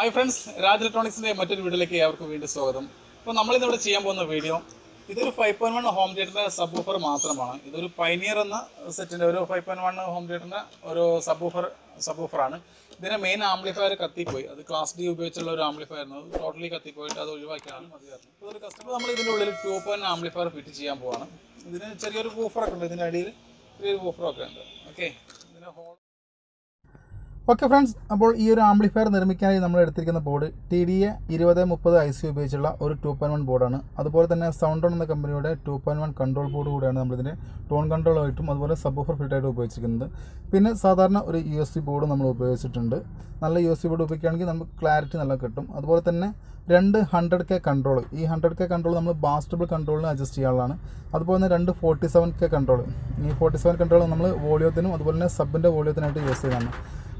Hi friends, Raj Electronics മറ്റൊരു വീഡിയോയിലേക്ക് ഏവർക്കും വീണ്ടും സ്വാഗതം. അപ്പോൾ നമ്മൾ ഇന്നിവിടെ ചെയ്യാൻ പോകുന്ന വീഡിയോ ഇതൊരു 5.1 ഹോം തിയേറ്ററിന്റെ സബ്വൂഫർ മാത്രമാണ്. ഇതൊരു പൈനിയർ എന്ന സെറ്റിന്റെ ഒരു 5.1 ഹോം തിയേറ്ററിന്റെ ഒരു സബ്വൂഫറാണ്. ഇതിന്റെ മെയിൻ ആംപ്ലിഫയർ കത്തിപ്പോയി. അത് ക്ലാസ് ഡി ഉപയോഗിച്ചുള്ള ഒരു ആംപ്ലിഫയർ ആയിരുന്നു. അത് ടോട്ടലി കത്തിപ്പോയിട്ട് അത് ഒഴിവാക്കിയാണ് മതിയായിരുന്നു. അപ്പോൾ ഒരു കസ്റ്റമർ നമ്മൾ ഇതിന്റെ ഉള്ളിൽ 2.1 ആംപ്ലിഫയർ ഫിറ്റ് ചെയ്യാൻ പോവാണ്. ഇതിന് ചെറിയൊരു വൂഫറൊക്കെ ഉണ്ട്, ഇതിന്റെ അടിയിൽ ചെറിയൊരു വൂഫറൊക്കെ ഉണ്ട്. ഓക്കെ, ഇതിന്റെ ഹോൾ ഓക്കെ ഫ്രണ്ട്സ്, അപ്പോൾ ഈ ഒരു ആംപ്ലിഫയർ നിർമ്മിക്കാനായി നമ്മൾ എടുത്തിരിക്കുന്ന ബോർഡ് TDA 2030 IC ഉപയോഗിച്ചുള്ള ഒരു 2.1 ബോർഡാണ്. അതുപോലെ തന്നെ സൗണ്ടോൺ എന്ന കമ്പനിയുടെ 2.1 കൺട്രോൾ ബോർഡ് കൂടെയാണ് നമ്മളിതിൻ്റെ ടോൺ കൺട്രോളായിട്ടും അതുപോലെ സബ്വൂഫർ ഫിൽറ്ററായിട്ടും ഉപയോഗിച്ചിരിക്കുന്നത്. പിന്നെ സാധാരണ ഒരു USB ബോർഡ് നമ്മൾ ഉപയോഗിച്ചിട്ടുണ്ട്. നല്ല USB ബോർഡ് ഉപയോഗിക്കുകയാണെങ്കിൽ നമുക്ക് ക്ലാരിറ്റി നല്ല കിട്ടും. അതുപോലെ തന്നെ 2 100K കൺട്രോൾ, ഈ 100K കൺട്രോൾ നമ്മൾ ബാസ്റ്റബിൾ കൺട്രോളിന് അഡ്ജസ്റ്റ് ചെയ്യാനുള്ളതാണ്. അതുപോലെ തന്നെ 2 47K കൺട്രോൾ, ഈ 47 കൺട്രോൾ നമ്മൾ വോളിയത്തിനും അതുപോലെ തന്നെ സബിൻ്റെ വോളിയത്തിനായിട്ട് യൂസ് ചെയ്യുന്നതാണ്.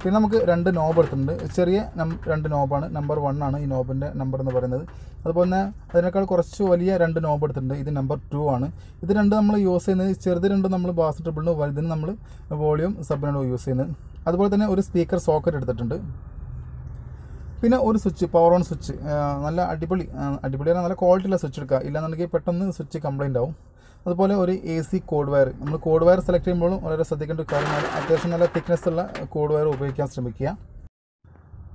പിന്നെ നമുക്ക് 2 നോബ് എടുത്തിട്ടുണ്ട്. ചെറിയ 2 നോബാണ്, നമ്പർ 1 ആണ് ഈ നോബിൻ്റെ നമ്പർ എന്ന് പറയുന്നത്. അതുപോലെ തന്നെ അതിനേക്കാൾ കുറച്ച് വലിയ 2 നോബ് എടുത്തിട്ടുണ്ട്, ഇത് നമ്പർ 2 ആണ്. ഇത് രണ്ടും നമ്മൾ യൂസ് ചെയ്യുന്നത്, ചെറുത് രണ്ടും നമ്മൾ ബാസ് ട്രിപ്പിളിന്, വലുതിന് നമ്മൾ വോളിയം സബിനാണ് യൂസ് ചെയ്യുന്നത്. അതുപോലെ തന്നെ ഒരു സ്പീക്കർ സോക്കറ്റ് എടുത്തിട്ടുണ്ട്. പിന്നെ ഒരു സ്വിച്ച്, പവർ ഓൺ സ്വിച്ച്, നല്ല അടിപൊളിയാണ്, നല്ല ക്വാളിറ്റിയുള്ള സ്വിച്ച് എടുക്കുക, ഇല്ലാന്നുണ്ടെങ്കിൽ പെട്ടെന്ന് സ്വിച്ച് കംപ്ലൈൻ്റ് ആവും. അതുപോലെ ഒരു AC കോഡ് വയർ, നമ്മൾ കോഡ് വയർ സെലക്ട് ചെയ്യുമ്പോഴും വളരെ ശ്രദ്ധിക്കേണ്ട ഒരു കാര്യമാണ്, അത്യാവശ്യം നല്ല തിക്നെസ് ഉള്ള കോഡ് വയർ ഉപയോഗിക്കാൻ ശ്രമിക്കുക.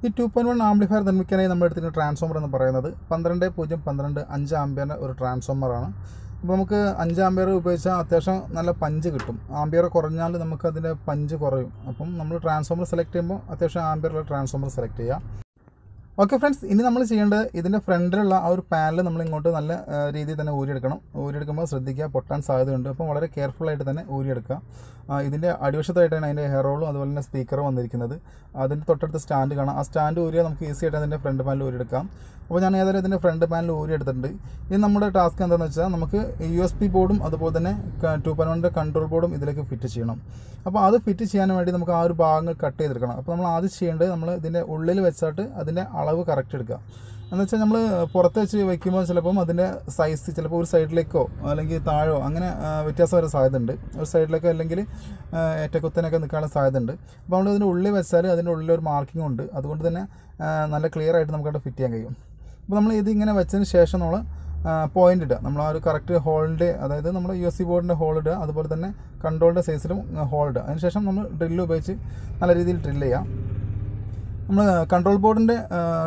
ഈ 2.1 ആംപ്ലിഫയർ നിർമ്മിക്കാനായി നമ്മൾ എടുത്തിരിക്കുന്ന ട്രാൻസ്ഫോമർ എന്ന് പറയുന്നത് 12.012 5 ആംപിയറിൻ്റെ ഒരു ട്രാൻസ്ഫോമറാണ്. അപ്പോൾ നമുക്ക് 5 ആംപിയർ ഉപയോഗിച്ചാൽ അത്യാവശ്യം നല്ല പഞ്ച് കിട്ടും. ആംപിയർ കുറഞ്ഞാൽ നമുക്ക് അതിൻ്റെ പഞ്ച് കുറയും. അപ്പം നമ്മൾ ട്രാൻസ്ഫോമർ സെലക്ട് ചെയ്യുമ്പോൾ അത്യാവശ്യം ആംപിയറുള്ള ട്രാൻസ്ഫോമർ സെലക്ട് ചെയ്യുക. ഓക്കെ ഫ്രണ്ട്സ്, ഇനി നമ്മൾ ചെയ്യേണ്ടത് ഇതിൻ്റെ ഫ്രണ്ടിലുള്ള ആ ഒരു പാനൽ നമ്മൾ ഇങ്ങോട്ട് നല്ല രീതിയിൽ തന്നെ ഊരിയെടുക്കണം. ഊരിയെടുക്കുമ്പോൾ ശ്രദ്ധിക്കുക, പൊട്ടാൻ സാധ്യതയുണ്ട്. അപ്പം വളരെ കെയർഫുള്ളായിട്ട് തന്നെ ഊരിയെടുക്കുക. ഇതിൻ്റെ അടിവശത്തായിട്ടാണ് അതിൻ്റെ ഹെയർ റോളും അതുപോലെ തന്നെ സ്പീക്കറും വന്നിരിക്കുന്നത്. അതിൻ്റെ തൊട്ടടുത്ത് സ്റ്റാൻഡ് കാണാം. ആ സ്റ്റാൻഡ് ഊരിയാൽ നമുക്ക് ഈസി ആയിട്ട് അതിൻ്റെ ഫ്രണ്ട് പാനൽ ഊരിയെടുക്കാം. അപ്പോൾ ഞാൻ ഏതായാലും ഇതിൻ്റെ ഫ്രണ്ട് പാനൽ ഊരിയെടുത്തിട്ടുണ്ട്. ഇനി നമ്മുടെ ടാസ്ക് എന്താണെന്ന് വെച്ചാൽ നമുക്ക് USB ബോർഡും അതുപോലെ തന്നെ 2.1 കൺട്രോൾ ബോർഡും ഇതിലേക്ക് ഫിറ്റ് ചെയ്യണം. അപ്പോൾ അത് ഫിറ്റ് ചെയ്യാൻ വേണ്ടി നമുക്ക് ആ ഒരു ഭാഗങ്ങൾ കട്ട് ചെയ്തെടുക്കണം. അപ്പോൾ നമ്മൾ ആദ്യം ചെയ്യേണ്ടത്, നമ്മൾ ഇതിൻ്റെ ഉള്ളിൽ വെച്ചിട്ട് അതിൻ്റെ അളവ് കറക്റ്റ് എടുക്കുക. എന്ന് വെച്ചാൽ നമ്മൾ പുറത്ത് വെച്ച് വയ്ക്കുമ്പോൾ ചിലപ്പം അതിൻ്റെ സൈസ് ചിലപ്പോൾ ഒരു സൈഡിലേക്കോ അല്ലെങ്കിൽ താഴോ അങ്ങനെ വ്യത്യാസം വരാൻ സാധ്യതയുണ്ട്. ഒരു സൈഡിലേക്കോ അല്ലെങ്കിൽ ഏറ്റക്കുത്തനൊക്കെ നിൽക്കാനുള്ള സാധ്യതയുണ്ട്. അപ്പോൾ നമ്മൾ ഇതിൻ്റെ ഉള്ളിൽ വെച്ചാൽ അതിൻ്റെ ഉള്ളിലൊരു മാർക്കിംഗ് ഉണ്ട്. അതുകൊണ്ട് തന്നെ നല്ല ക്ലിയർ ആയിട്ട് നമുക്കവിടെ ഫിറ്റ് ചെയ്യാൻ കഴിയും. അപ്പോൾ നമ്മൾ ഇതിങ്ങനെ വെച്ചതിന് ശേഷം നമ്മൾ പോയിൻ്റ് ഇടുക. നമ്മൾ ആ ഒരു കറക്റ്റ് ഹോളിൻ്റെ, അതായത് നമ്മുടെ USB ബോർഡിൻ്റെ ഹോൾ ഇടുക, അതുപോലെ തന്നെ കൺട്രോളിൻ്റെ സൈസിലും ഹോൾ ഇടുക. അതിനുശേഷം നമ്മൾ ഡ്രില്ല് ഉപയോഗിച്ച് നല്ല രീതിയിൽ ഡ്രില്ല് ചെയ്യാം. നമ്മൾ കൺട്രോൾ ബോർഡിൻ്റെ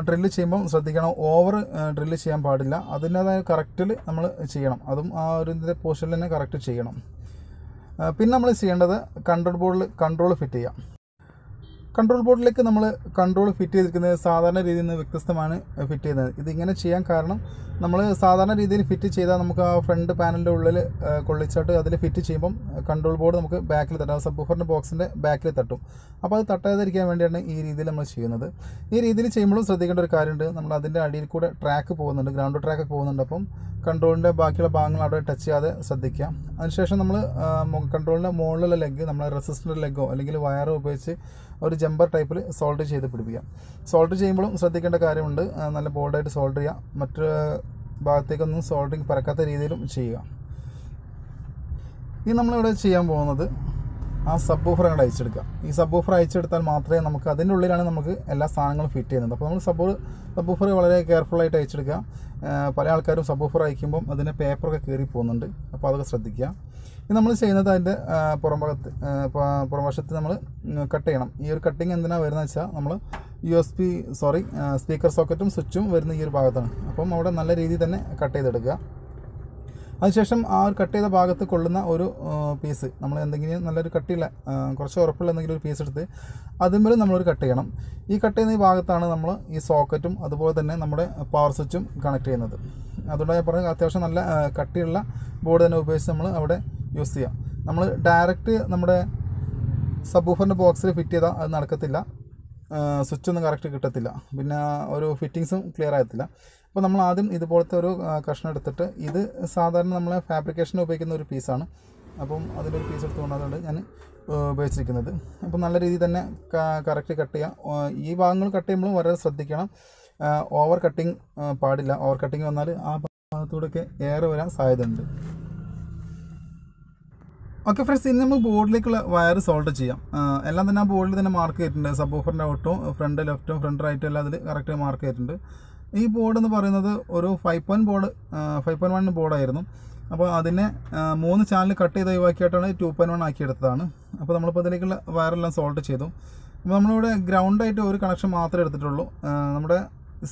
ഡ്രില്ല് ചെയ്യുമ്പം ശ്രദ്ധിക്കണം, ഓവർ ഡ്രില്ല് ചെയ്യാൻ പാടില്ല. അതിൻ്റേതായ കറക്റ്റിൽ നമ്മൾ ചെയ്യണം. അതും ആ ഒരു ഇതിൻ്റെ പോർഷനിൽ തന്നെ കറക്റ്റ് ചെയ്യണം. പിന്നെ നമ്മൾ ചെയ്യേണ്ടത് കൺട്രോൾ ബോർഡിൽ കൺട്രോൾ ഫിറ്റ് ചെയ്യാം. കൺട്രോൾ ബോർഡിലേക്ക് നമ്മൾ കൺട്രോൾ ഫിറ്റ് ചെയ്തിരിക്കുന്നത് സാധാരണ രീതിയിൽ നിന്ന് വ്യത്യസ്തമാണ് ഫിറ്റ് ചെയ്യുന്നത്. ഇതിങ്ങനെ ചെയ്യാൻ കാരണം, നമ്മൾ സാധാരണ രീതിയിൽ ഫിറ്റ് ചെയ്താൽ നമുക്ക് ആ ഫ്രണ്ട് പാനലിൻ്റെ ഉള്ളിൽ കൊള്ളിച്ചിട്ട് അതിൽ ഫിറ്റ് ചെയ്യുമ്പം കൺട്രോൾ ബോർഡ് നമുക്ക് ബാക്കിൽ തട്ടാം, സബ്വൂഫറിൻ്റെ ബോക്സിൻ്റെ ബാക്കിൽ തട്ടും. അപ്പോൾ അത് തട്ടാതിരിക്കാൻ വേണ്ടിയാണ് ഈ രീതിയിൽ നമ്മൾ ചെയ്യുന്നത്. ഈ രീതിയിൽ ചെയ്യുമ്പോഴും ശ്രദ്ധിക്കേണ്ട ഒരു കാര്യമുണ്ട്, നമ്മൾ അതിൻ്റെ അടിയിൽ കൂടെ ട്രാക്ക് പോകുന്നുണ്ട്, ഗ്രൗണ്ട് ട്രാക്ക് പോകുന്നുണ്ട്. അപ്പം കൺട്രോളിൻ്റെ ബാക്കിയുള്ള ഭാഗങ്ങൾ അവിടെ ടച്ച് ചെയ്യാതെ ശ്രദ്ധിക്കുക. അതിനുശേഷം നമ്മൾ കൺട്രോളിൻ്റെ മുകളിലുള്ള ലെഗ്, നമ്മൾ റെസിസ്റ്റർ ലെഗോ അല്ലെങ്കിൽ വയറോ ഉപയോഗിച്ച് ഒരു ജമ്പർ ടൈപ്പിൽ സോൾഡർ ചെയ്ത് പിടിപ്പിക്കുക. സോൾഡർ ചെയ്യുമ്പോഴും ശ്രദ്ധിക്കേണ്ട കാര്യമുണ്ട്, നല്ല ബോൾഡായിട്ട് സോൾഡർ ചെയ്യുക, മറ്റൊരു ഭാഗത്തേക്കൊന്നും സോൾഡറിങ് പരക്കാത്ത രീതിയിലും ചെയ്യുക. ഇനി നമ്മളിവിടെ ചെയ്യാൻ പോകുന്നത് ആ സബ്വൂഫർ അങ്ങോട്ട് അയച്ചെടുക്കുക. ഈ സബ്വൂഫർ അയച്ചെടുത്താൽ മാത്രമേ നമുക്ക് അതിൻ്റെ ഉള്ളിലാണ് നമുക്ക് എല്ലാ സാധനങ്ങളും ഫിറ്റ് ചെയ്യുന്നത്. അപ്പോൾ നമ്മൾ സബ്വൂഫർ വളരെ കെയർഫുള്ളായിട്ട് അയച്ചെടുക്കുക. പല ആൾക്കാരും സബ്വൂഫർ അയക്കുമ്പം അതിൻ്റെ പേപ്പറൊക്കെ കയറി പോകുന്നുണ്ട്, അപ്പോൾ അതൊക്കെ ശ്രദ്ധിക്കുക. ഇത് നമ്മൾ ചെയ്യുന്നത് അതിൻ്റെ പുറംവശത്ത് നമ്മൾ കട്ട് ചെയ്യണം. ഈ ഒരു കട്ടിങ് എന്തിനാണ് വരുന്നത് വെച്ചാൽ, നമ്മൾ സ്പീക്കർ സോക്കറ്റും സ്വിച്ചും വരുന്ന ഈ ഒരു ഭാഗത്താണ്. അപ്പം അവിടെ നല്ല രീതിയിൽ തന്നെ കട്ട് ചെയ്തെടുക്കുക. അതിനുശേഷം ആ ഒരു കട്ട് ചെയ്ത ഭാഗത്ത് കൊള്ളുന്ന ഒരു പീസ്, നമ്മൾ എന്തെങ്കിലും നല്ലൊരു കട്ടിയുള്ള കുറച്ച് ഉറപ്പുള്ള എന്തെങ്കിലും ഒരു പീസ് എടുത്ത് അതിന്മേലും നമ്മളൊരു കട്ട് ചെയ്യണം. ഈ കട്ട് ചെയ്യുന്ന ഈ ഭാഗത്താണ് നമ്മൾ ഈ സോക്കറ്റും അതുപോലെ തന്നെ നമ്മുടെ പവർ സ്വിച്ചും കണക്ട് ചെയ്യുന്നത്. അതുകൊണ്ട് ഞാൻ പറഞ്ഞത് അത്യാവശ്യം നല്ല കട്ടിയുള്ള ബോർഡ് തന്നെ ഉപയോഗിച്ച് നമ്മൾ അവിടെ യൂസ് ചെയ്യാം. നമ്മൾ ഡയറക്റ്റ് നമ്മുടെ സബ്വൂഫറിൻ്റെ ബോക്സിൽ ഫിറ്റ് ചെയ്താൽ അത് നടക്കത്തില്ല, സ്വിച്ചൊന്നും കറക്റ്റ് കിട്ടത്തില്ല, പിന്നെ ഒരു ഫിറ്റിങ്സും ക്ലിയർ ആകത്തില്ല. അപ്പോൾ നമ്മൾ ആദ്യം ഇതുപോലത്തെ ഒരു കഷ്ണം എടുത്തിട്ട്, ഇത് സാധാരണ നമ്മൾ ഫാബ്രിക്കേഷന് ഉപയോഗിക്കുന്ന ഒരു പീസാണ്. അപ്പം അതിലൊരു പീസ് എടുത്തുകൊണ്ടാണ് ഞാൻ ഉപയോഗിച്ചിരിക്കുന്നത്. അപ്പം നല്ല രീതിയിൽ തന്നെ കറക്റ്റ് കട്ട് ചെയ്യുക. ഈ ഭാഗങ്ങൾ കട്ട് ചെയ്യുമ്പോഴും വളരെ ശ്രദ്ധിക്കണം, ഓവർ കട്ടിങ് പാടില്ല. ഓവർ കട്ടിങ് വന്നാൽ ആ ഭാഗത്തൂടെയൊക്കെ എയർ വരാൻ സാധ്യതയുണ്ട്. ഓക്കെ ഫ്രണ്ട്സ്, ഇനി നമ്മൾ ബോർഡിലേക്കുള്ള വയർ സോൾവ് ചെയ്യാം. എല്ലാം തന്നെ ആ ബോർഡിൽ തന്നെ മാർക്ക് ചെയ്തിട്ടുണ്ട്. സബ് വൂഫറിൻ്റെ ഔട്ടും ഫ്രണ്ട് ലെഫ്റ്റും ഫ്രണ്ട് റൈറ്റും എല്ലാം അതിൽ കറക്റ്റ് മാർക്ക് ചെയ്തിട്ടുണ്ട്. ഈ ബോർഡ് എന്ന് പറയുന്നത് ഒരു 5.1 ബോർഡായിരുന്നു. അപ്പോൾ അതിനെ 3 ചാനൽ കട്ട് ചെയ്ത് ഒഴിവാക്കിയിട്ടാണ് 2.1 ആക്കിയെടുത്തതാണ്. അപ്പോൾ നമ്മളിപ്പോൾ അതിലേക്കുള്ള വയറെല്ലാം സോൾവ് ചെയ്തു. അപ്പോൾ നമ്മളിവിടെ ഗ്രൗണ്ടായിട്ട് ഒരു കണക്ഷൻ മാത്രമേ എടുത്തിട്ടുള്ളൂ. നമ്മുടെ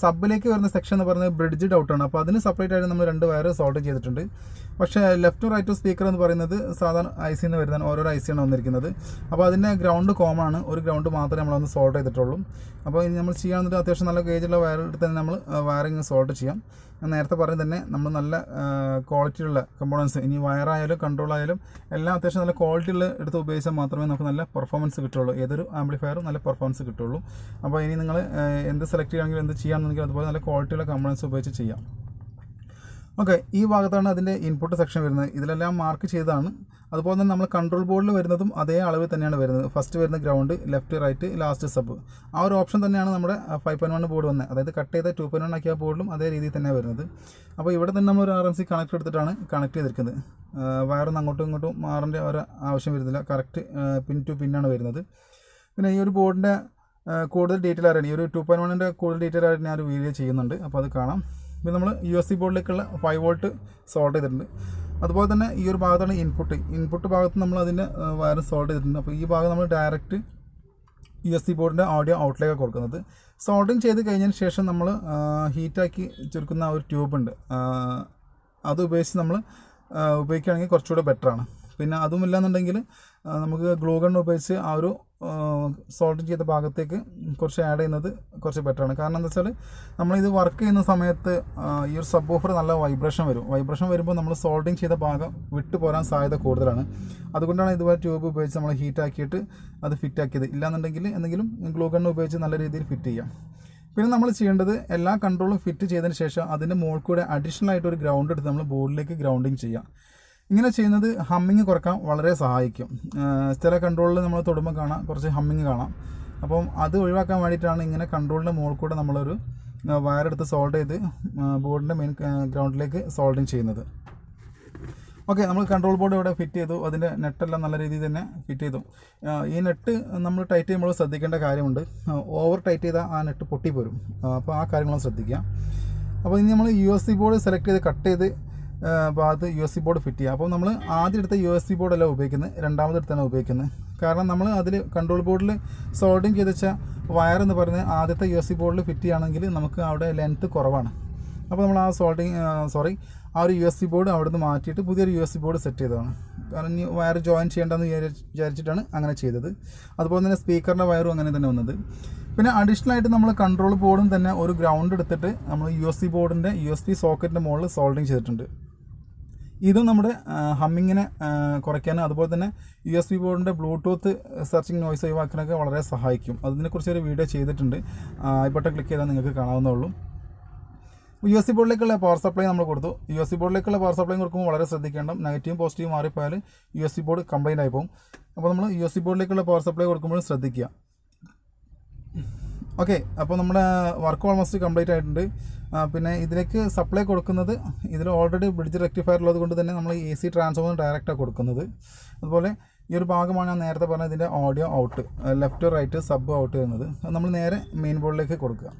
സബിലേക്ക് വരുന്ന സെക്ഷൻ എന്ന് പറയുന്നത് ബ്രിഡ്ജ് ഔട്ടാണ്. അപ്പോൾ അതിന് സെപ്പറേറ്റ് ആയിട്ട് നമ്മൾ 2 വയർ സോൾവ് ചെയ്തിട്ടുണ്ട്. പക്ഷേ ലെഫ്റ്റും റൈറ്റും സ്പീക്കർ എന്ന് പറയുന്നത് സാധാരണ IC എന്ന് വരുന്നതാണ്. ഓരോരോ IC ആണ് വന്നിരിക്കുന്നത്. അപ്പോൾ അതിൻ്റെ ഗ്രൗണ്ട് കോമൺ ആണ്. ഒരു ഗ്രൗണ്ട് മാത്രമേ നമ്മളൊന്ന് സോൾവ് ചെയ്തിട്ടുള്ളൂ. അപ്പോൾ ഇനി നമ്മൾ ചെയ്യാമെന്നിട്ട് അത്യാവശ്യം നല്ല ഗേജുള്ള വയർ എടുത്ത് തന്നെ നമ്മൾ വയറിങ് സോൾവ് ചെയ്യാം. ഞാൻ നേരത്തെ പറഞ്ഞ് തന്നെ നമ്മൾ നല്ല ക്വാളിറ്റിയുള്ള കമ്പോണൻസ്, ഇനി വയറായാലും കൺട്രോൾ ആയാലും എല്ലാം അത്യാവശ്യം നല്ല ക്വാളിറ്റിയുള്ള എടുത്ത് ഉപയോഗിച്ചാൽ മാത്രമേ നമുക്ക് നല്ല പെർഫോമൻസ് കിട്ടുള്ളൂ. ഏതൊരു ആംപ്ലിഫയറും നല്ല പെർഫോമൻസ് കിട്ടുള്ളൂ. അപ്പോൾ ഇനി നിങ്ങൾ എന്ത് സെലക്ട് ചെയ്യുകയാണെങ്കിലും എന്ത് ചെയ്യാമെന്നുണ്ടെങ്കിൽ അതുപോലെ നല്ല ക്വാളിറ്റിയുള്ള കമ്പോണൻസ് ഉപയോഗിച്ച് ചെയ്യാം. ഓക്കെ, ഈ ഭാഗത്താണ് അതിൻ്റെ ഇൻപുട്ട് സെക്ഷൻ വരുന്നത്. ഇതിലെല്ലാം മാർക്ക് ചെയ്തതാണ്. അതുപോലെ തന്നെ നമ്മൾ കൺട്രോൾ ബോർഡിൽ വരുന്നതും അതേ അളവിൽ തന്നെയാണ് വരുന്നത്. ഫസ്റ്റ് വരുന്ന ground, left right, last sub. ആ ഒരു ഓപ്ഷൻ തന്നെയാണ് നമ്മുടെ 5.1 ബോർഡ് വന്നത്. അതായത് കട്ട് ചെയ്ത 2.1 ആക്കിയ ബോർഡിലും അതേ രീതിയിൽ തന്നെയാണ് വരുന്നത്. അപ്പോൾ ഇവിടെ തന്നെ നമ്മൾ ഒരു RMC കണക്ടർ എടുത്തിട്ടാണ് കണക്ട് ചെയ്തിരിക്കുന്നത്. വയറൊന്നും അങ്ങോട്ടും ഇങ്ങോട്ടും മാറേണ്ട ഒരു ആവശ്യം വരുന്നില്ല. കറക്റ്റ് പിൻ ടു പിന്നാണ് വരുന്നത്. പിന്നെ ഈ ഒരു ബോർഡിൻ്റെ കൂടുതൽ ഡീറ്റെയിൽ അറിയാൻ, ഈ ഒരു 2.1ൻ്റെ കൂടുതൽ ഡീറ്റെയിൽ ആയിട്ട് ഞാനൊരു വീഡിയോ ചെയ്യുന്നുണ്ട്. അപ്പോൾ അത് കാണാം. പിന്നെ നമ്മൾ USB ബോർഡിലേക്കുള്ള 5 വോൾട്ട് സോൾവ് ചെയ്തിട്ടുണ്ട്. അതുപോലെ തന്നെ ഈ ഒരു ഭാഗത്താണ് ഇൻപുട്ട് ഭാഗത്ത് നമ്മൾ അതിൻ്റെ വയർ സോൾവ് ചെയ്തിട്ടുണ്ട്. അപ്പോൾ ഈ ഭാഗം നമ്മൾ ഡയറക്റ്റ് USB ബോർഡിൻ്റെ ഓഡിയോ ഔട്ടിലേക്ക് കൊടുക്കുന്നത്. സോൾഡിങ് ചെയ്ത് കഴിഞ്ഞതിന് ശേഷം നമ്മൾ ഹീറ്റാക്കി ചുരുക്കുന്ന ഒരു ട്യൂബുണ്ട്. അത് ഉപയോഗിച്ച് നമ്മൾ ഉപയോഗിക്കുകയാണെങ്കിൽ കുറച്ചുകൂടെ ബെറ്ററാണ്. പിന്നെ അതുമില്ലാന്നുണ്ടെങ്കിൽ നമുക്ക് ഗ്ലൂ ഗൺ ഉപയോഗിച്ച് ആ ഒരു സോൾഡിങ് ചെയ്ത ഭാഗത്തേക്ക് കുറച്ച് ആഡ് ചെയ്യുന്നത് കുറച്ച് ബെറ്ററാണ്. കാരണം എന്താ വെച്ചാൽ നമ്മളിത് വർക്ക് ചെയ്യുന്ന സമയത്ത് ഈ ഒരു സബ് വൂഫർ നല്ല വൈബ്രേഷൻ വരുമ്പോൾ നമ്മൾ സോൾഡിങ് ചെയ്ത ഭാഗം വിട്ടു പോരാൻ സാധ്യത കൂടുതലാണ്. അതുകൊണ്ടാണ് ഇതുപോലെ ട്യൂബ് ഉപയോഗിച്ച് നമ്മൾ ഹീറ്റാക്കിയിട്ട് അത് ഫിറ്റാക്കിയത്. ഇല്ലാന്നുണ്ടെങ്കിൽ എന്തെങ്കിലും ഗ്ലൂ ഗൺ ഉപയോഗിച്ച് നല്ല രീതിയിൽ ഫിറ്റ് ചെയ്യാം. പിന്നെ നമ്മൾ ചെയ്യേണ്ടത് എല്ലാ കൺട്രോളും ഫിറ്റ് ചെയ്തതിന് ശേഷം അതിൻ്റെ മുകളിൽ കൂടെ അഡീഷണൽ ആയിട്ട് ഒരു ഗ്രൗണ്ട് എടുത്ത് നമ്മൾ ബോർഡിലേക്ക് ഗ്രൗണ്ടിങ് ചെയ്യാം. ഇങ്ങനെ ചെയ്യുന്നത് ഹമ്മിങ് കുറക്കാൻ വളരെ സഹായിക്കും. ചില കൺട്രോളിൽ നമ്മൾ തൊടുമ്പോൾ കാണാം കുറച്ച് ഹമ്മിങ് കാണാം. അപ്പം അത് ഒഴിവാക്കാൻ വേണ്ടിയിട്ടാണ് ഇങ്ങനെ കൺട്രോളിൻ്റെ മുകളിൽ കൂടെ നമ്മളൊരു വയറെടുത്ത് സോൾവ് ചെയ്ത് ബോർഡിൻ്റെ മെയിൻ ഗ്രൗണ്ടിലേക്ക് സോൾഡിങ് ചെയ്യുന്നത്. ഓക്കെ, നമ്മൾ കൺട്രോൾ ബോർഡ് ഇവിടെ ഫിറ്റ് ചെയ്തു. അതിൻ്റെ നെറ്റെല്ലാം നല്ല രീതിയിൽ തന്നെ ഫിറ്റ് ചെയ്തു. ഈ നെറ്റ് നമ്മൾ ടൈറ്റ് ചെയ്യുമ്പോൾ ശ്രദ്ധിക്കേണ്ട കാര്യമുണ്ട്. ഓവർ ടൈറ്റ് ചെയ്താൽ ആ നെറ്റ് പൊട്ടിപ്പോരും. അപ്പോൾ ആ കാര്യങ്ങളും ശ്രദ്ധിക്കുക. അപ്പോൾ ഇനി നമ്മൾ USB ബോർഡ് സെലക്ട് ചെയ്ത് കട്ട് ചെയ്ത് ഭാഗത്ത് USB ബോർഡ് ഫിറ്റ് ചെയ്യുക. അപ്പോൾ നമ്മൾ ആദ്യം എടുത്ത USB ബോർഡല്ല ഉപയോഗിക്കുന്നത്, രണ്ടാമത് എടുത്താണ് ഉപയോഗിക്കുന്നത്. കാരണം നമ്മൾ അതിൽ കൺട്രോൾ ബോർഡിൽ സോൾഡിങ് ചെയ്ത് വെച്ച വയർ എന്ന് പറയുന്നത് ആദ്യത്തെ USB ബോർഡിൽ ഫിറ്റ് ചെയ്യുകയാണെങ്കിൽ നമുക്ക് അവിടെ ലെങ്ത്ത് കുറവാണ്. അപ്പോൾ നമ്മൾ ആ ഒരു USB ബോർഡ് അവിടെ നിന്ന് മാറ്റിയിട്ട് പുതിയൊരു USB ബോർഡ് സെറ്റ് ചെയ്തതാണ്. കാരണം ഇനി വയർ ജോയിൻ ചെയ്യേണ്ടെന്ന് വിചാരിച്ചിട്ടാണ് അങ്ങനെ ചെയ്തത്. അതുപോലെ തന്നെ സ്പീക്കറിൻ്റെ വയറും അങ്ങനെ തന്നെ വന്നത്. പിന്നെ അഡീഷണൽ ആയിട്ട് നമ്മൾ കൺട്രോൾ ബോർഡും തന്നെ ഒരു ഗ്രൗണ്ട് എടുത്തിട്ട് നമ്മൾ USB ബോർഡിൻ്റെ USB സോക്കറ്റിൻ്റെ മുകളിൽ സോൾഡിങ് ചെയ്തിട്ടുണ്ട്. ഇതും നമ്മുടെ ഹമ്മിങ്ങിനെ കുറയ്ക്കാനും അതുപോലെ തന്നെ USB ബോർഡിൻ്റെ ബ്ലൂടൂത്ത് സെർച്ചിങ് നോയ്സ് ഒഴിവാക്കാനൊക്കെ വളരെ സഹായിക്കും. അതിനെക്കുറിച്ചൊരു വീഡിയോ ചെയ്തിട്ടുണ്ട്. ഐ ബട്ടൺ ക്ലിക്ക് ചെയ്താൽ നിങ്ങൾക്ക് കാണാവുന്നതുള്ളൂ. USB ബോർഡിലേക്കുള്ള പവർ സപ്ലൈ നമ്മൾ കൊടുത്തു. USB ബോർഡിലേക്കുള്ള പവർ സപ്ലൈ കൊടുക്കുമ്പോൾ വളരെ ശ്രദ്ധിക്കേണ്ട, നെഗറ്റീവും പോസിറ്റീവും മാറിപ്പോയാൽ USB ബോർഡ് കംപ്ലൈൻ്റ് ആയി പോകും. അപ്പോൾ നമ്മൾ USB ബോർഡിലേക്കുള്ള പവർ സപ്ലൈ കൊടുക്കുമ്പോൾ ശ്രദ്ധിക്കുക. ഓക്കെ, അപ്പോൾ നമ്മുടെ വർക്ക് ഓൾമോസ്റ്റ് കംപ്ലീറ്റ് ആയിട്ടുണ്ട്. പിന്നെ ഇതിലേക്ക് സപ്ലൈ കൊടുക്കുന്നത് ഇതിൽ ഓൾറെഡി ബ്രിഡ്ജ് റെക്ടിഫയർ ഉള്ളത് കൊണ്ട് തന്നെ നമ്മൾ AC ട്രാൻസ്ഫോമർ ഡയറക്റ്റാണ് കൊടുക്കുന്നത്. അതുപോലെ ഈ ഒരു ഭാഗമാണ് ഞാൻ നേരത്തെ പറഞ്ഞ ഇതിൻ്റെ audio out, left right sub out ചെയ്യുന്നത്. അത് നമ്മൾ നേരെ മെയിൻ ബോർഡിലേക്ക് കൊടുക്കുക.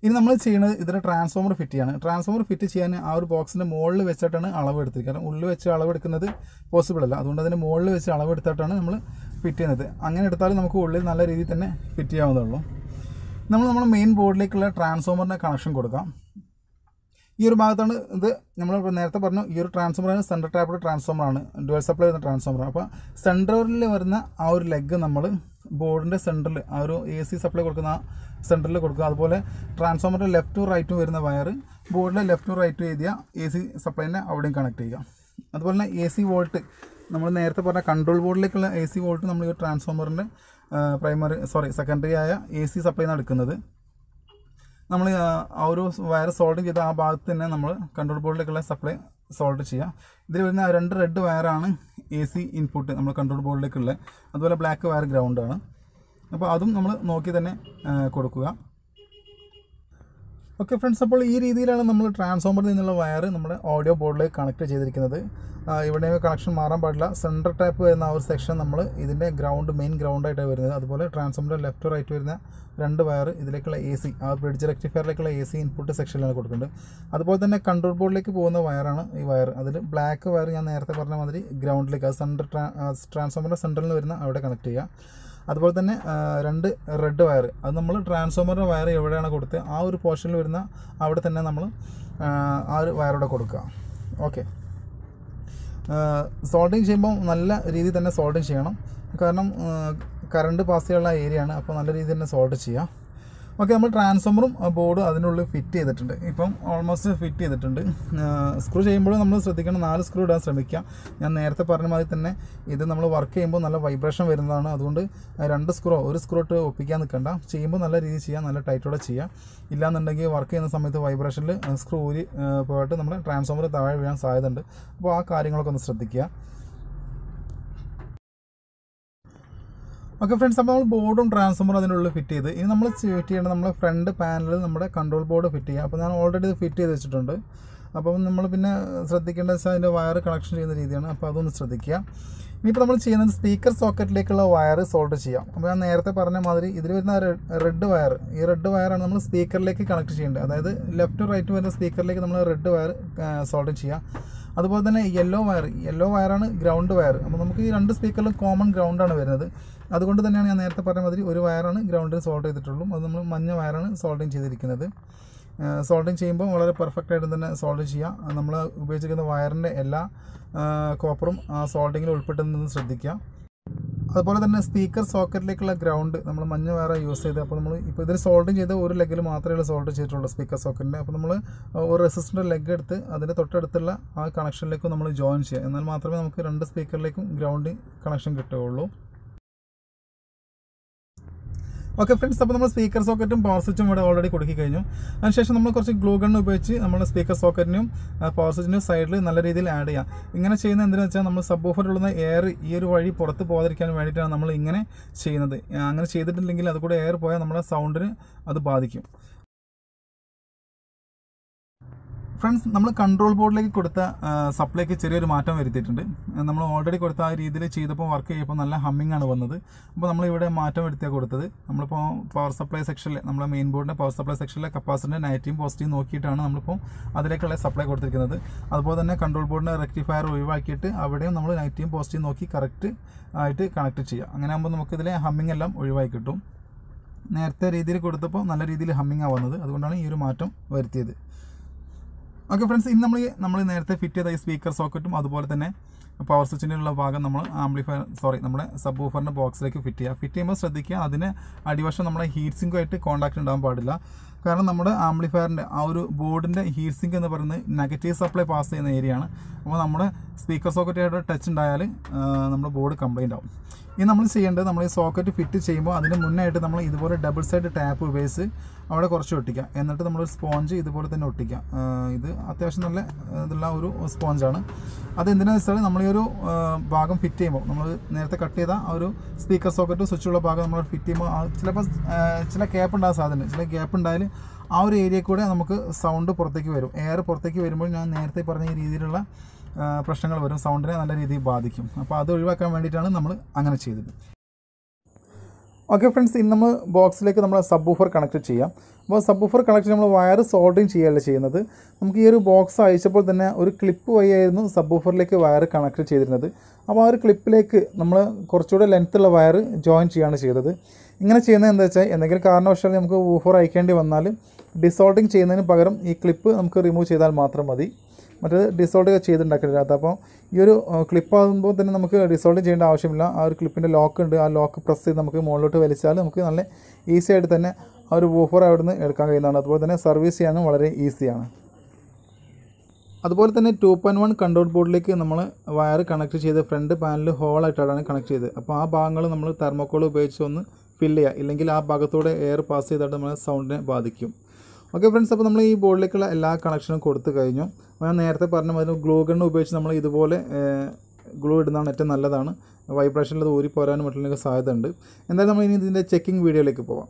ഇനി നമ്മൾ ചെയ്യുന്നത് ഇതിൻ്റെ ട്രാൻസ്ഫോമർ ഫിറ്റ് ചെയ്യാണ്. ട്രാൻസ്ഫോമർ ഫിറ്റ് ചെയ്യാൻ ആ ഒരു ബോക്സിൻ്റെ മുകളിൽ വെച്ചിട്ടാണ് അളവ് എടുത്തിരിക്കുന്നത്. കാരണം ഉള്ളിൽ വെച്ച് അളവെടുക്കുന്നത് പോസിബിൾ അല്ല. അതുകൊണ്ട് അതിൻ്റെ മുകളിൽ വെച്ച് അളവെടുത്തിട്ടാണ് നമ്മൾ ഫിറ്റ് ചെയ്യുന്നത്. അങ്ങനെ എടുത്താലും നമുക്ക് ഉള്ളിൽ നല്ല രീതിയിൽ തന്നെ ഫിറ്റ് ചെയ്യാവുന്നതുള്ളൂ. നമ്മൾ മെയിൻ ബോർഡിലേക്കുള്ള ട്രാൻസ്ഫോമറിൻ്റെ കണക്ഷൻ കൊടുക്കാം. ഈ ഒരു ഭാഗത്താണ് ഇത്. നമ്മൾ നേരത്തെ പറഞ്ഞു ഈ ഒരു ട്രാൻസ്ഫോമറാണ് സെൻട്രൽ ടാപ്ഡ് ട്രാൻസ്ഫോമറാണ്, ഡുവൽ സപ്ലൈ വരുന്ന ട്രാൻസ്ഫോമർ. അപ്പോൾ സെൻറ്ററിൽ വരുന്ന ആ ഒരു ലെഗ് നമ്മൾ ബോർഡിൻ്റെ സെൻറ്ററിൽ ആ ഒരു AC സപ്ലൈ കൊടുക്കുന്ന സെൻറ്ററിൽ കൊടുക്കുക. അതുപോലെ ട്രാൻസ്ഫോമറിൻ്റെ ലെഫ്റ്റും റൈറ്റും വരുന്ന വയർ ബോർഡിലെ ലെഫ്റ്റും റൈറ്റും എഴുതിയ AC സപ്ലൈനെ അവിടെയും കണക്ട് ചെയ്യുക. അതുപോലെ തന്നെ AC വോൾട്ട് നമ്മൾ നേരത്തെ പറഞ്ഞ കൺട്രോൾ ബോർഡിലേക്കുള്ള AC വോൾട്ട് നമ്മൾ ഈ ട്രാൻസ്ഫോമറിൻ്റെ സെക്കൻഡറി ആയ AC സപ്ലൈനാണ് എടുക്കുന്നത്. നമ്മൾ ആ ഒരു വയർ സോൾഡ് ചെയ്ത ആ ഭാഗത്ത് തന്നെ നമ്മൾ കൺട്രോൾ ബോർഡിലേക്കുള്ള സപ്ലൈ സോൾഡ് ചെയ്യുക. ഇതിൽ വരുന്ന 2 റെഡ് വയറാണ് AC ഇൻപുട്ട് നമ്മൾ കൺട്രോൾ ബോർഡിലേക്കുള്ള. അതുപോലെ ബ്ലാക്ക് വയർ ഗ്രൗണ്ടാണ്. അപ്പോൾ അതും നമ്മൾ നോക്കി തന്നെ കൊടുക്കുക. ഓക്കെ ഫ്രണ്ട്സ്, അപ്പോൾ ഈ രീതിയിലാണ് നമ്മൾ ട്രാൻസ്ഫോമറിൽ നിന്നുള്ള വയർ നമ്മുടെ ഓഡിയോ ബോർഡിലേക്ക് കണക്ട് ചെയ്തിരിക്കുന്നത്. ഇവിടെ കണക്ഷൻ മാറാൻ പാടില്ല. സെൻട്രൽ ടാപ്പ് വരുന്ന ആ ഒരു സെക്ഷൻ നമ്മൾ ഇതിൻ്റെ മെയിൻ ഗ്രൗണ്ടായിട്ടാണ് വരുന്നത്. അതുപോലെ ട്രാൻസ്ഫോമറിൻ്റെ ലെഫ്റ്റ് റൈറ്റ് വരുന്ന 2 വയർ ഇതിലേക്കുള്ള AC, ആ ബ്രിഡ്ജ് റെക്ടിഫയറിലേക്കുള്ള AC ഇൻപുട്ട് സെക്ഷനിലാണ് കൊടുക്കുന്നുണ്ട്. അതുപോലെ തന്നെ കൺട്രോൾ ബോർഡിലേക്ക് പോകുന്ന വയറാണ് ഈ വയർ. അതിൽ ബ്ലാക്ക് വയർ ഞാൻ നേരത്തെ പറഞ്ഞ മാതിരി ഗ്രൗണ്ടിലേക്ക്, അത് ട്രാൻസ്ഫോമറിൻ്റെ സെൻറ്ററിൽ നിന്ന് വരുന്ന അവിടെ കണക്ട് ചെയ്യുക. അതുപോലെ തന്നെ 2 റെഡ് വയർ, അത് നമ്മൾ ട്രാൻസ്ഫോമറിൻ്റെ വയർ എവിടെയാണ് കൊടുത്തത് ആ ഒരു പോർഷനിൽ വരുന്ന അവിടെ തന്നെ നമ്മൾ ആ ഒരു വയറോടെ കൊടുക്കുക. ഓക്കെ, സോൾഡിങ് ചെയ്യുമ്പോൾ നല്ല രീതിയിൽ തന്നെ സോൾഡിങ് ചെയ്യണം. കാരണം കറണ്ട് പാസ് ചെയ്യാനുള്ള ഏരിയ ആണ്. അപ്പോൾ നല്ല രീതിയിൽ തന്നെ സോൾഡ് ചെയ്യാം. ഓക്കെ, നമ്മൾ ട്രാൻസ്ഫോമറും ബോർഡും അതിനുള്ളിൽ ഫിറ്റ് ചെയ്തിട്ടുണ്ട്. ഇപ്പം ഓൾമോസ്റ്റ് ഫിറ്റ് ചെയ്തിട്ടുണ്ട്. സ്ക്രൂ ചെയ്യുമ്പോൾ നമ്മൾ ശ്രദ്ധിക്കണം, 4 സ്ക്രൂ ഇടാൻ ശ്രമിക്കുക. ഞാൻ നേരത്തെ പറഞ്ഞ മാതിരി തന്നെ ഇത് നമ്മൾ വർക്ക് ചെയ്യുമ്പോൾ നല്ല വൈബ്രേഷൻ വരുന്നതാണ്. അതുകൊണ്ട് 2 സ്ക്രൂ, 1 സ്ക്രൂ ഇട്ട് ഒപ്പിക്കാൻ നിൽക്കണ്ട. ചെയ്യുമ്പോൾ നല്ല രീതിയിൽ ചെയ്യാം, നല്ല ടൈറ്റോടെ ചെയ്യാം. ഇല്ലാന്നുണ്ടെങ്കിൽ വർക്ക് ചെയ്യുന്ന സമയത്ത് വൈബ്രേഷനിൽ സ്ക്രൂ ഊരി പോയിട്ട് നമ്മുടെ ട്രാൻസ്ഫോമർ താഴെ വീഴാൻ സാധ്യതയുണ്ട്. അപ്പോൾ ആ കാര്യങ്ങളൊക്കെ ഒന്ന് ശ്രദ്ധിക്കുക. ഓക്കെ ഫ്രണ്ട്സ്, അപ്പോൾ നമ്മൾ ബോർഡും ട്രാൻസ്ഫോമറും അതിനുള്ളിൽ ഫിറ്റ് ചെയ്ത് ഇനി നമ്മൾ ഫിറ്റ് ചെയ്യേണ്ടത് നമ്മുടെ ഫ്രണ്ട് പാനലിൽ നമ്മുടെ കൺട്രോൾ ബോർഡ് ഫിറ്റ് ചെയ്യുക. അപ്പോൾ ഞാൻ ഓൾറെഡി ഇത് ഫിറ്റ് ചെയ്ത് വെച്ചിട്ടുണ്ട്. അപ്പം നമ്മൾ പിന്നെ ശ്രദ്ധിക്കേണ്ടത് വെച്ചാൽ അതിൻ്റെ വയർ കണക്ഷൻ ചെയ്യുന്ന രീതിയാണ്. അപ്പോൾ അതൊന്ന് ശ്രദ്ധിക്കുക. ഇനിയിപ്പോൾ നമ്മൾ ചെയ്യുന്നത് സ്പീക്കർ സോക്കറ്റിലേക്കുള്ള വയർ സോൾഡർ ചെയ്യാം. അപ്പോൾ ഞാൻ നേരത്തെ പറഞ്ഞ മാതിരി ഇതിൽ വരുന്ന റെഡ് വയർ, ഈ റെഡ് വയറാണ് നമ്മൾ സ്പീക്കറിലേക്ക് കണക്ട് ചെയ്യേണ്ടത്. അതായത് ലെഫ്റ്റ് റൈറ്റ് വരുന്ന സ്പീക്കറിലേക്ക് നമ്മൾ റെഡ് വയർ സോൾഡർ ചെയ്യുക. അതുപോലെ തന്നെ യെല്ലോ വയറാണ് ഗ്രൗണ്ട് വയർ. അപ്പോൾ നമുക്ക് ഈ 2 സ്പീക്കറിലും കോമൺ ഗ്രൗണ്ടാണ് വരുന്നത്. അതുകൊണ്ട് തന്നെയാണ് ഞാൻ നേരത്തെ പറഞ്ഞ മാതിരി ഒരു വയറാണ് ഗ്രൗണ്ടിൽ സോൾഡ് ചെയ്തിട്ടുള്ളൂ. അത് നമ്മൾ മഞ്ഞ വയറാണ് സോൾഡിങ് ചെയ്തിരിക്കുന്നത്. സോൾഡിങ് ചെയ്യുമ്പോൾ വളരെ പെർഫെക്റ്റ് ആയിട്ട് തന്നെ സോൾഡ് ചെയ്യാം. നമ്മൾ ഉപയോഗിച്ചിരിക്കുന്ന വയറിൻ്റെ എല്ലാ കോപ്പറും ആ സോൾഡിങ്ങിൽ ഉൾപ്പെട്ടെന്ന് ശ്രദ്ധിക്കുക. അതുപോലെ തന്നെ സ്പീക്കർ സോക്കറ്റിലേക്കുള്ള ഗ്രൗണ്ട് നമ്മൾ മഞ്ഞ വയർ യൂസ് ചെയ്ത്, അപ്പോൾ നമ്മൾ ഇപ്പോൾ ഇതിൽ സോൾഡിങ് ചെയ്ത് ഒരു ലെഗിൽ മാത്രമേ സോൾഡ് ചെയ്തിട്ടുള്ളൂ സ്പീക്കർ സോക്കറ്റിൻ്റെ. അപ്പോൾ നമ്മൾ ഒരു റെസിസ്റ്ററിൻ്റെ ലെഗ് എടുത്ത് അതിൻ്റെ തൊട്ടടുത്തുള്ള ആ കണക്ഷനിലേക്കും നമ്മൾ ജോയിൻ ചെയ്യുക. എന്നാൽ മാത്രമേ നമുക്ക് 2 സ്പീക്കറിലേക്കും ഗ്രൗണ്ട് കണക്ഷൻ കിട്ടുകയുള്ളൂ. ഓക്കെ ഫ്രണ്ട്സ്, അപ്പോൾ നമ്മൾ സ്പീക്കർ സോക്കറ്റും പവർ സ്വിച്ചും ഇവിടെ ഓൾറെഡി കൊടുക്കി കഴിഞ്ഞു. അതിനുശേഷം നമ്മൾ കുറച്ച് ഗ്ലൂ ഗൺ ഉപയോഗിച്ച് നമ്മുടെ സ്പീക്കർ സോക്കറ്റിനും പവർ സ്വിച്ചിനും സൈഡിൽ നല്ല രീതിയിൽ ആഡ് ചെയ്യാം. ഇങ്ങനെ ചെയ്യുന്നത് എന്തിനാണെന്ന് വെച്ചാൽ നമ്മൾ സബ് വൂഫറിലുള്ള എയർ ഈ ഒരു വഴി പുറത്ത് പോകാതിരിക്കാൻ വേണ്ടിയിട്ടാണ് നമ്മൾ ഇങ്ങനെ ചെയ്യുന്നത്. അങ്ങനെ ചെയ്തിട്ടില്ലെങ്കിൽ അതുകൂടെ എയർ പോയാൽ നമ്മുടെ സൗണ്ടിന് അത് ബാധിക്കും. ഫ്രണ്ട്സ്, നമ്മൾ കൺട്രോൾ ബോർഡിലേക്ക് കൊടുത്ത സപ്ലൈക്ക് ചെറിയൊരു മാറ്റം വരുത്തിയിട്ടുണ്ട്. നമ്മൾ ഓൾറെഡി കൊടുത്ത ആ രീതിയിൽ ചെയ്തപ്പോൾ വർക്ക് ചെയ്യപ്പോൾ നല്ല ഹമ്മിങ് ആണ് വന്നത്. അപ്പോൾ നമ്മളിവിടെ മാറ്റം വരുത്തിയാണ് കൊടുത്തത്. നമ്മളിപ്പോൾ പവർ സപ്ലൈ സെക്ഷനിൽ, നമ്മുടെ മെയിൻ ബോർഡിൻ്റെ പവർ സപ്ലൈ സെക്ഷനിലെ കപ്പാസിറ്ററിൻ്റെ നെഗറ്റീവും പോസിറ്റീവും നോക്കിയിട്ടാണ് നമ്മളിപ്പോൾ അതിലേക്കുള്ള സപ്ലൈ കൊടുത്തിരിക്കുന്നത്. അതുപോലെ തന്നെ കൺട്രോൾ ബോർഡിൻ്റെ റെക്ടിഫയർ ഒഴിവാക്കിയിട്ട് അവിടെയും നമ്മൾ നെഗറ്റീവും പോസിറ്റീവും നോക്കി കറക്റ്റ് ആയിട്ട് കണക്ട് ചെയ്യുക. അങ്ങനെ ആകുമ്പോൾ നമുക്കിതിലെ ഹമ്മിങ് എല്ലാം ഒഴിവായി കിട്ടും. നേരത്തെ രീതിയിൽ കൊടുത്തപ്പോൾ നല്ല രീതിയിൽ ഹമ്മിങ്ങാണ് വന്നത്. അതുകൊണ്ടാണ് ഈ ഒരു മാറ്റം വരുത്തിയത്. ഓക്കെ ഫ്രണ്ട്സ്, ഇനി നമ്മൾ നേരത്തെ ഫിറ്റ് ചെയ്ത ഈ സ്പീക്കർ സോക്കറ്റും അതുപോലെ തന്നെ പവർ സ്വിച്ചിനുള്ള ഭാഗം നമ്മൾ നമ്മുടെ സബ് വൂഫറിൻ്റെ ബോക്സിലേക്ക് ഫിറ്റ് ചെയ്യുക. ഫിറ്റ് ചെയ്യുമ്പോൾ ശ്രദ്ധിക്കുക, അതിന് അടിവശം നമ്മുടെ ഹീറ്റ് സിങ്കുമായിട്ട് കോൺടാക്റ്റ് ഉണ്ടാകാൻ പാടില്ല. കാരണം നമ്മുടെ ആംപ്ലിഫയറിൻ്റെ ആ ഒരു ബോർഡിൻ്റെ ഹീറ്റ് സിങ്ക് എന്ന് പറയുന്നത് നെഗറ്റീവ് സപ്ലൈ പാസ് ചെയ്യുന്ന ഏരിയ ആണ്. അപ്പോൾ നമ്മുടെ സ്പീക്കർ സോക്കറ്റായിട്ട് ടച്ച് ഉണ്ടായാൽ നമ്മുടെ ബോർഡ് കംപ്ലൈൻ്റ് ആവും. ഇനി നമ്മൾ ചെയ്യേണ്ടത്, നമ്മൾ ഈ സോക്കറ്റ് ഫിറ്റ് ചെയ്യുമ്പോൾ അതിന് മുന്നായിട്ട് നമ്മൾ ഇതുപോലെ ഡബിൾ സൈഡ് ടാപ്പ് ഉപയോഗിച്ച് അവിടെ കുറച്ച് ഒട്ടിക്കുക. എന്നിട്ട് നമ്മളൊരു സ്പോഞ്ച് ഇതുപോലെ തന്നെ ഒട്ടിക്കുക. ഇത് അത്യാവശ്യം നല്ല ഇതുള്ള ഒരു സ്പോഞ്ചാണ്. അതെന്തിനാണെന്ന് വെച്ചാൽ നമ്മൾ ഈ ഒരു ഭാഗം ഫിറ്റ് ചെയ്യുമ്പോൾ, നമ്മൾ നേരത്തെ കട്ട് ചെയ്ത ആ ഒരു സ്പീക്കർ സോക്കറ്റ് സ്വിച്ചുള്ള ഭാഗം നമ്മൾ ഫിറ്റ് ചെയ്യുമ്പോൾ ചിലപ്പോൾ ചില ഗ്യാപ്പ് ഉണ്ടാകാൻ സാധ്യതയുണ്ട്. ചില ഗ്യാപ്പ് ഉണ്ടായാൽ ആ ഒരു ഏരിയ കൂടെ നമുക്ക് സൗണ്ട് പുറത്തേക്ക് വരും. എയർ പുറത്തേക്ക് വരുമ്പോൾ ഞാൻ നേരത്തെ പറഞ്ഞ ഈ രീതിയിലുള്ള പ്രശ്നങ്ങൾ വരും, സൗണ്ടിനെ നല്ല രീതിയിൽ ബാധിക്കും. അപ്പോൾ അത് ഒഴിവാക്കാൻ വേണ്ടിയിട്ടാണ് നമ്മൾ അങ്ങനെ ചെയ്തത്. ഓക്കെ ഫ്രണ്ട്സ്, ഇന്ന് നമ്മൾ ബോക്സിലേക്ക് നമ്മൾ സബ് വൂഫർ കണക്ട് ചെയ്യാം. അപ്പോൾ സബ് വൂഫർ കണക്ട് നമ്മൾ വയർ സോൾഡിങ് ചെയ്യുകയല്ല ചെയ്യുന്നത്. നമുക്ക് ഈ ഒരു ബോക്സ് അയച്ചപ്പോൾ തന്നെ ഒരു ക്ലിപ്പ് വഴിയായിരുന്നു സബ് വൂഫറിലേക്ക് വയർ കണക്ട് ചെയ്തിരുന്നത്. അപ്പോൾ ആ ഒരു ക്ലിപ്പിലേക്ക് നമ്മൾ കുറച്ചുകൂടെ ലെങ്ത്തുള്ള വയർ ജോയിൻ ചെയ്യുകയാണ് ചെയ്തത്. ഇങ്ങനെ ചെയ്യുന്നത് എന്താ വെച്ചാൽ, എന്തെങ്കിലും കാരണവശാൽ നമുക്ക് വൂഫർ അയക്കേണ്ടി വന്നാൽ ഡിസോൾഡിങ് ചെയ്യുന്നതിന് പകരം ഈ ക്ലിപ്പ് നമുക്ക് റിമൂവ് ചെയ്താൽ മാത്രം മതി. മറ്റേത് ഡിസോൾഡ് ചെയ്തിട്ടുണ്ടാക്കില്ല. അപ്പോൾ ഈ ഒരു ക്ലിപ്പ് ആകുമ്പോൾ തന്നെ നമുക്ക് ഡിസോൾഡ് ചെയ്യേണ്ട ആവശ്യമില്ല. ആ ഒരു ക്ലിപ്പിൻ്റെ ലോക്ക് ഉണ്ട്, ആ ലോക്ക് പ്രസ് ചെയ്ത് നമുക്ക് മുകളിലോട്ട് വലിച്ചാൽ നമുക്ക് നല്ല ഈസി ആയിട്ട് തന്നെ ആ ഒരു വൂഫർ അവിടെ നിന്ന് എടുക്കാൻ കഴിയുന്നതാണ്. അതുപോലെ തന്നെ സർവീസ് ചെയ്യാനും വളരെ ഈസിയാണ്. അതുപോലെ തന്നെ 2.1 കൺട്രോൾ ബോർഡിലേക്ക് നമ്മൾ വയർ കണക്ട് ചെയ്ത് ഫ്രണ്ട് പാനൽ ഹോളായിട്ടാണ് കണക്ട് ചെയ്തത്. അപ്പോൾ ആ ഭാഗങ്ങൾ നമ്മൾ തെർമോക്കോൾ ഉപയോഗിച്ച് ഒന്ന് ഫില്ല് ചെയ്യുക. ഇല്ലെങ്കിൽ ആ ഭാഗത്തൂടെ എയർ പാസ് ചെയ്തിട്ട് നമ്മളെ സൗണ്ടിനെ ബാധിക്കും. ഓക്കെ ഫ്രണ്ട്സ്, അപ്പോൾ നമ്മൾ ഈ ബോർഡിലേക്കുള്ള എല്ലാ കണക്ഷനും കൊടുത്തു കഴിഞ്ഞു. ഞാൻ നേരത്തെ പറഞ്ഞ മാതിരി ഗ്ലൂ ഗണ്ണ് ഉപയോഗിച്ച് നമ്മൾ ഇതുപോലെ ഗ്ലൂ ഇടുന്നതാണ് ഏറ്റവും നല്ലതാണ്. വൈബ്രേഷനിൽ അത് ഊരിപ്പോരാനും മറ്റുള്ള സാധ്യത ഉണ്ട്. എന്തായാലും നമ്മൾ ഇനി ഇതിൻ്റെ ചെക്കിംഗ് വീഡിയോയിലേക്ക് പോകാം.